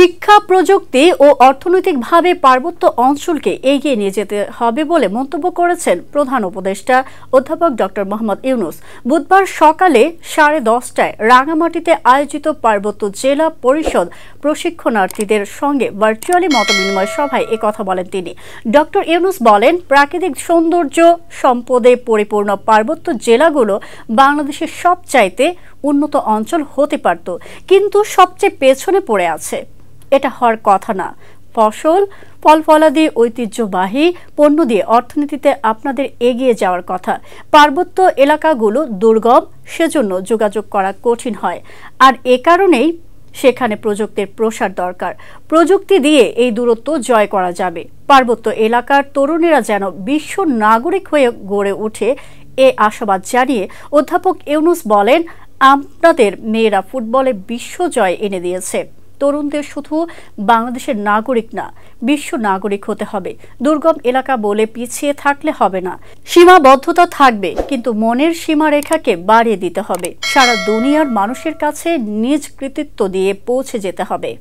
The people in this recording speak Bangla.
শিক্ষা প্রযুক্তি ও অর্থনৈতিকভাবে পার্বত্য অঞ্চলকে এগিয়ে নিয়ে যেতে হবে বলে মন্তব্য করেছেন প্রধান উপদেষ্টা অধ্যাপক ডক্টর মোহাম্মদ ইউনূস। বুধবার সকালে 10:30টায় রাঙামাটিতে আয়োজিত পার্বত্য জেলা পরিষদ প্রশিক্ষণার্থীদের সঙ্গে ভার্চুয়ালি মতবিনিময় সভায় একথা বলেন তিনি। ডক্টর ইউনূস বলেন, প্রাকৃতিক সৌন্দর্য সম্পদে পরিপূর্ণ পার্বত্য জেলাগুলো বাংলাদেশের সবচাইতে উন্নত অঞ্চল হতে পারত, কিন্তু সবচেয়ে পেছনে পড়ে আছে। এটা হওয়ার কথা না। ফলফলাদি ঐতিহ্যবাহী পণ্য দিয়ে অর্থনীতিতে আপনাদের এগিয়ে যাওয়ার কথা। পার্বত্য এলাকাগুলো দুর্গম, সেজন্য যোগাযোগ করা কঠিন হয়, আর এ কারণেই সেখানে প্রযুক্তির প্রসার দরকার। প্রযুক্তি দিয়ে এই দূরত্ব জয় করা যাবে। পার্বত্য এলাকার তরুণেরা যেন বিশ্ব নাগরিক হয়ে গড়ে ওঠে, এ আশাবাদ জানিয়ে অধ্যাপক ইউনূস বলেন, আপনাদের মেয়েরা ফুটবলে বিশ্ব জয় এনে দিয়েছে। তরুণদের শুধু বাংলাদেশের নাগরিক না, বিশ্ব নাগরিক হতে হবে। দুর্গম এলাকা বলে পিছিয়ে থাকলে হবে না। সীমাবদ্ধতা থাকবে, কিন্তু মনের সীমারেখাকে বাড়িয়ে দিতে হবে। সারা দুনিয়ার মানুষের কাছে নিজ কৃতিত্ব দিয়ে পৌঁছে যেতে হবে।